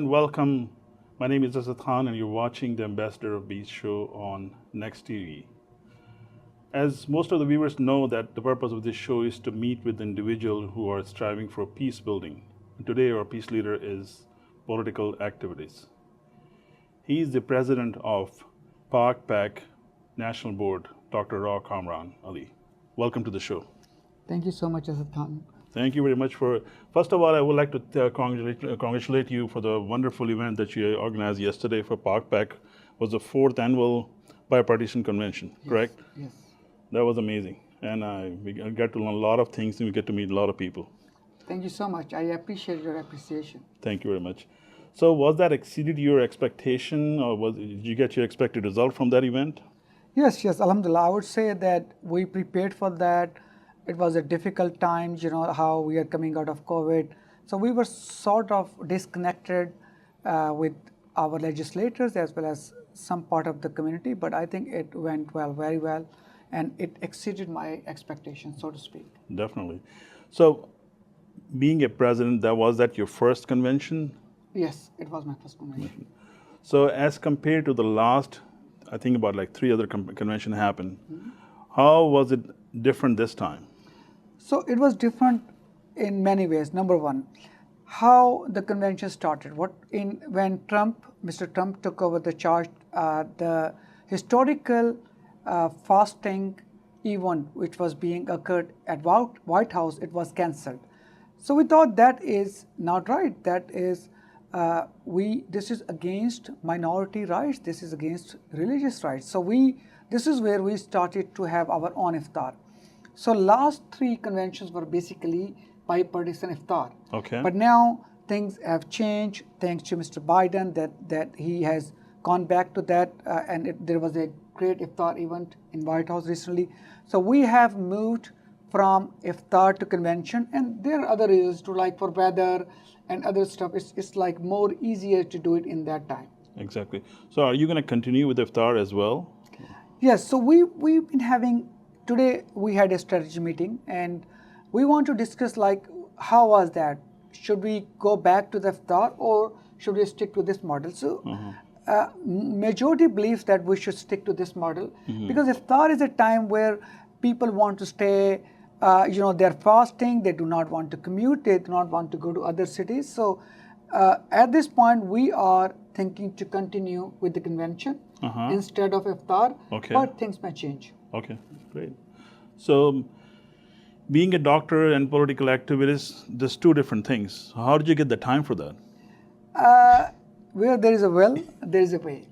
and welcome. My name is Asad and you're watching the Ambassador of Peace show on NextTV. As most of the viewers know that the purpose of this show is to meet with individuals who are striving for peace building. And today our peace leader is political activities. He is the president of ParkPak National Board, Dr. Rao Kamran Ali. Welcome to the show. Thank you so much, Asad Khan. Thank you very much for, first of all, I would like to congratulate you for the wonderful event that you organized yesterday for ParkPak. It was the 4th annual Bipartisan Convention, correct? Yes. That was amazing. And we got to learn a lot of things and we get to meet a lot of people. Thank you so much. I appreciate your appreciation. Thank you very much. So was that exceeded your expectation or did you get your expected result from that event? Yes, Alhamdulillah. I would say that we prepared for that. It was a difficult time, how we are coming out of COVID. So we were sort of disconnected with our legislators as well as some part of the community, but I think it went well, very well, and it exceeded my expectations, so to speak. Definitely. So being a president, was that your first convention? Yes, it was my first convention. So as compared to the last, I think about like 3 other conventions happened, how was it different this time? So it was different in many ways. Number one, how the convention started. When Mr. Trump took over the charge, the historical fasting event which was being occurred at White House, it was cancelled. So we thought that is not right. That is, this is against minority rights. This is against religious rights. So this is where we started to have our own iftar. So last 3 conventions were basically bipartisan iftar. Okay. But now things have changed thanks to Mr. Biden that he has gone back to that and there was a great iftar event in White House recently. So we have moved from iftar to convention, and there are other reasons to, like for weather and other stuff. It's like more easier to do it in that time. Exactly. So are you going to continue with iftar as well? Yes. So we've been having. Today we had a strategy meeting and we want to discuss like how was that? Should we go back to the iftar or should we stick to this model? So majority believes that we should stick to this model because iftar is a time where people want to stay, they're fasting, they do not want to commute, they do not want to go to other cities. So at this point we are thinking to continue with the convention instead of iftar, but things may change. Okay, great. So, being a doctor and political activist, there's 2 different things. How did you get the time for that? Where there is a will, there is a way.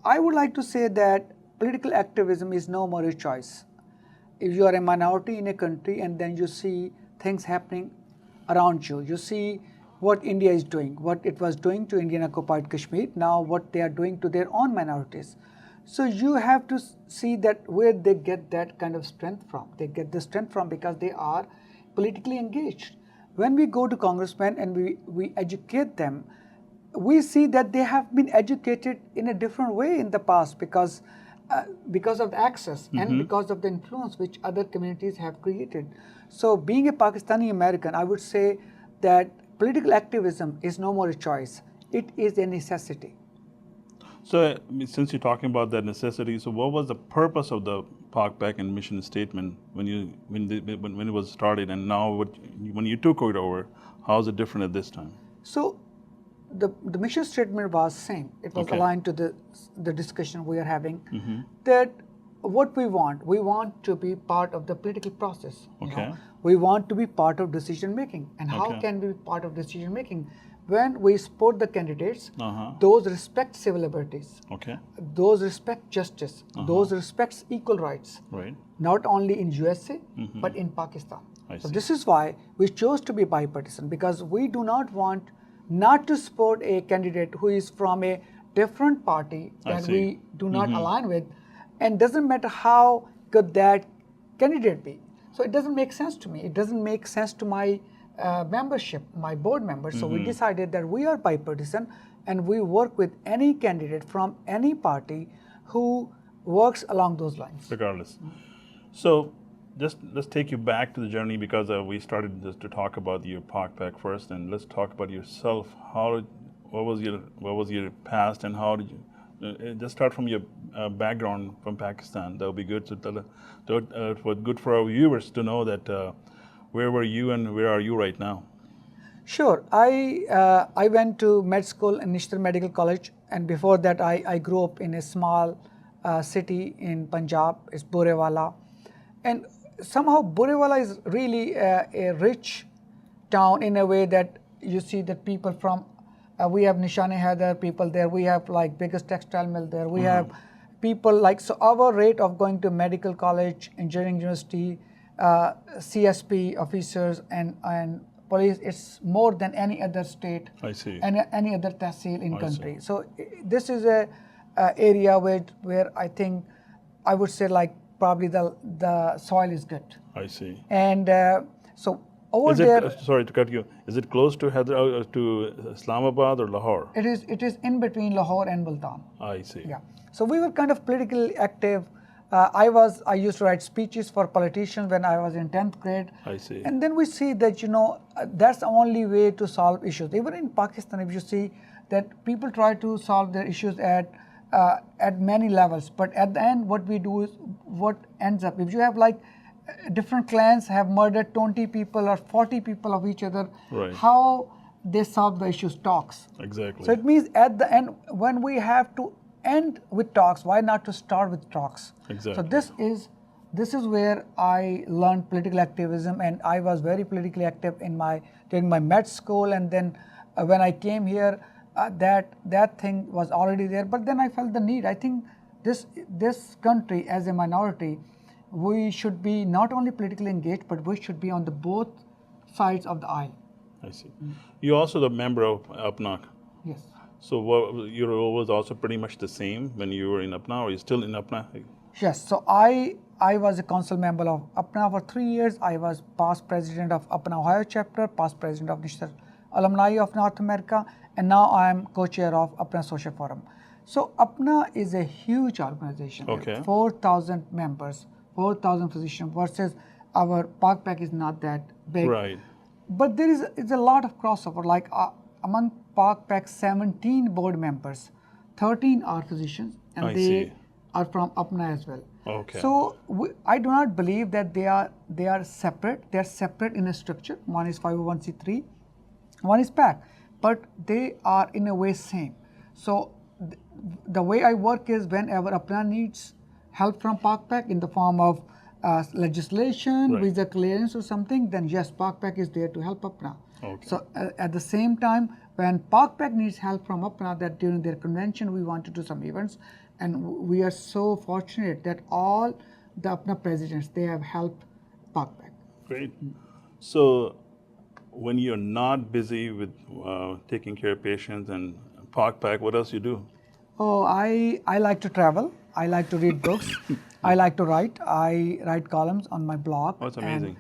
I would like to say that political activism is no more a choice. If you are a minority in a country and then you see things happening around you, you see what India is doing, what it was doing to Indian occupied Kashmir, now what they are doing to their own minorities. So you have to see that where they get that kind of strength from. They get the strength from because they are politically engaged. When we go to congressmen and we educate them, we see that they have been educated in a different way in the past because of the access and because of the influence which other communities have created. So being a Pakistani American, I would say that political activism is no more a choice. It is a necessity. So, since you're talking about that necessity, so what was the purpose of the PAKPAC and mission statement when it was started, and now when you took it over, how is it different at this time? So, the mission statement was same. It was aligned to the discussion we are having. That what we want to be part of the political process. We want to be part of decision making, and how can we be part of decision making? When we support the candidates, those respect civil liberties, those respect justice, those respect equal rights, not only in USA, but in Pakistan. So this is why we chose to be bipartisan, because we do not want not to support a candidate who is from a different party that we do not align with, and doesn't matter how good that candidate be. So it doesn't make sense to me. It doesn't make sense to my membership, my board members. So we decided that we are bipartisan and we work with any candidate from any party who works along those lines. Regardless. So just let's take you back to the journey, because we started just to talk about your ParkPak first, and let's talk about yourself. what was your past, and how did you? Just start from your background from Pakistan. That would be good to good for our viewers to know that where were you and where are you right now. Sure. I went to med school in National Medical College, and before that I grew up in a small city in Punjab. It's Burewala, and somehow Burewala is really a rich town in a way that you see that people from we have Nishani Haider people there. We have like biggest textile mill there. We have people like, so our rate of going to medical college, engineering university, CSP officers and police, it's more than any other state. I see. And any other tehsil in country. So this is a area where I think I would say like probably the soil is good. I see. And so over there. Sorry to cut you. Is it close to to Islamabad or Lahore? It is in between Lahore and Multan. I see. Yeah. So we were kind of politically active. I used to write speeches for politicians when I was in 10th grade. I see. And then we see that, that's the only way to solve issues. Even in Pakistan, if you see that people try to solve their issues at many levels, but at the end, what we do is what ends up. If you have like different clans have murdered 20 people or 40 people of each other, right, how they solve the issues? Talks. Exactly. So it means at the end, when we have to end with talks, why not to start with talks? Exactly. So this is where I learned political activism, and I was very politically active during my med school, and then when I came here, that thing was already there. But then I felt the need. I think this country as a minority, we should be not only politically engaged, but we should be on the both sides of the aisle. I see. You're also the member of APNAC. Yes. So your role was also pretty much the same when you were in APNA, or are you still in APNA? Yes. So I was a council member of APNA for 3 years. I was past president of APNA Ohio chapter, past president of National Alumni of North America, and now I am co-chair of APNA Social Forum. So APNA is a huge organization. Okay. 4,000 members, 4,000 physicians, versus our ParkPak is not that big. Right. But there is a lot of crossover. Like among ParkPak 17 board members, 13 are physicians, and they are from APNA as well. Okay. So I do not believe that they are separate. They are separate in a structure. One is 501c3, one is PAC, but they are in a way same. So the way I work is whenever APNA needs help from ParkPak in the form of legislation, right, visa clearance or something, then yes, ParkPak is there to help APNA. Okay. So at the same time, when ParkPak needs help from APNA, that during their convention we want to do some events, and we are so fortunate that all the APNA presidents, they have helped ParkPak. Great. So when you're not busy with taking care of patients and ParkPak, what else you do? Oh, I like to travel. I like to read books. I like to write. I write columns on my blog. Oh, that's amazing.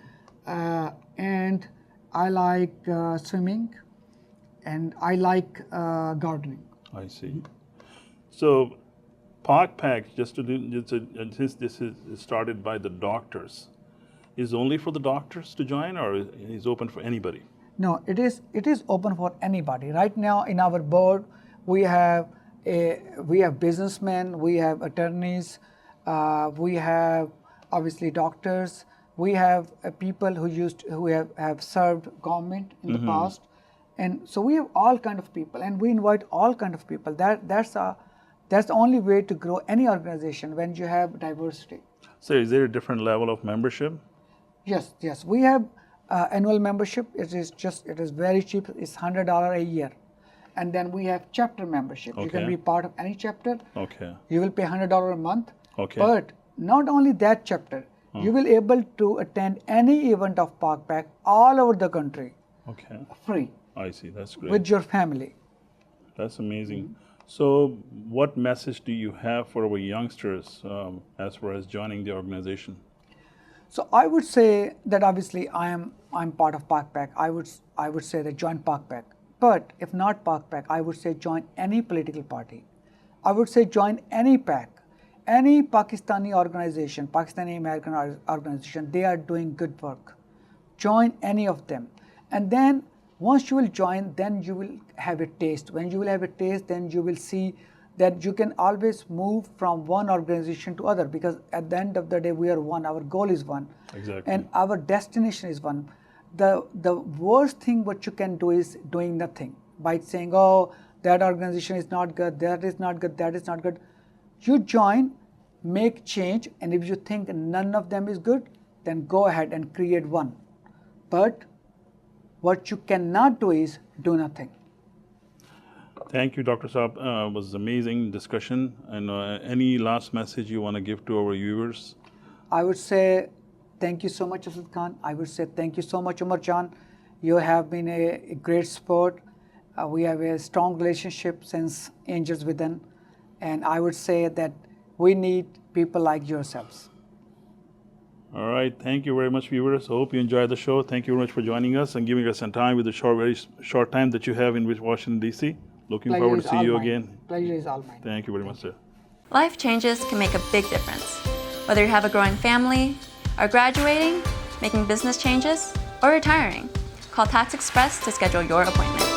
And I like swimming, and I like gardening. I see. So ParkPak, since this is started by the doctors, is only for the doctors to join, or is open for anybody? No, it is open for anybody. Right now in our board, we have businessmen, we have attorneys, we have obviously doctors, we have people who have served government in the past, and so we have all kind of people, and we invite all kind of people. That's the only way to grow any organization, when you have diversity. So is there a different level of membership? Yes. We have annual membership. It is very cheap. It's $100 a year. And then we have chapter membership. Okay. You can be part of any chapter. Okay. You will pay $100 a month. Okay. But not only that chapter, you will able to attend any event of ParkPak all over the country. Okay. Free. I see. That's great. With your family. That's amazing. So what message do you have for our youngsters as far as joining the organization? So I would say that obviously I'm part of ParkPak. I would say that join ParkPak. But if not ParkPak, I would say join any political party. I would say join any PAC, any Pakistani organization, Pakistani American organization. They are doing good work. Join any of them. And then Once you will join, then you will have a taste. When you will have a taste, then you will see that you can always move from one organization to other, because at the end of the day, we are one. Our goal is one. Exactly. And our destination is one. The worst thing what you can do is doing nothing, by saying, oh, that organization is not good, that is not good, that is not good. You join, make change, and if you think none of them is good, then go ahead and create one. But what you cannot do is do nothing. Thank you, Dr. Saab. It was an amazing discussion. And any last message you want to give to our viewers? I would say thank you so much, Asad Khan. I would say thank you so much, Umar Jan. You have been a great sport. We have a strong relationship since Angels Within. And I would say that we need people like yourselves. All right. Thank you very much, viewers. I hope you enjoyed the show. Thank you very much for joining us and giving us some time with the very short time that you have in Washington, D.C. Looking forward to see you again. Pleasure is all mine. Thank you very much, sir. Life changes can make a big difference. Whether you have a growing family, are graduating, making business changes, or retiring, call Tax Express to schedule your appointment.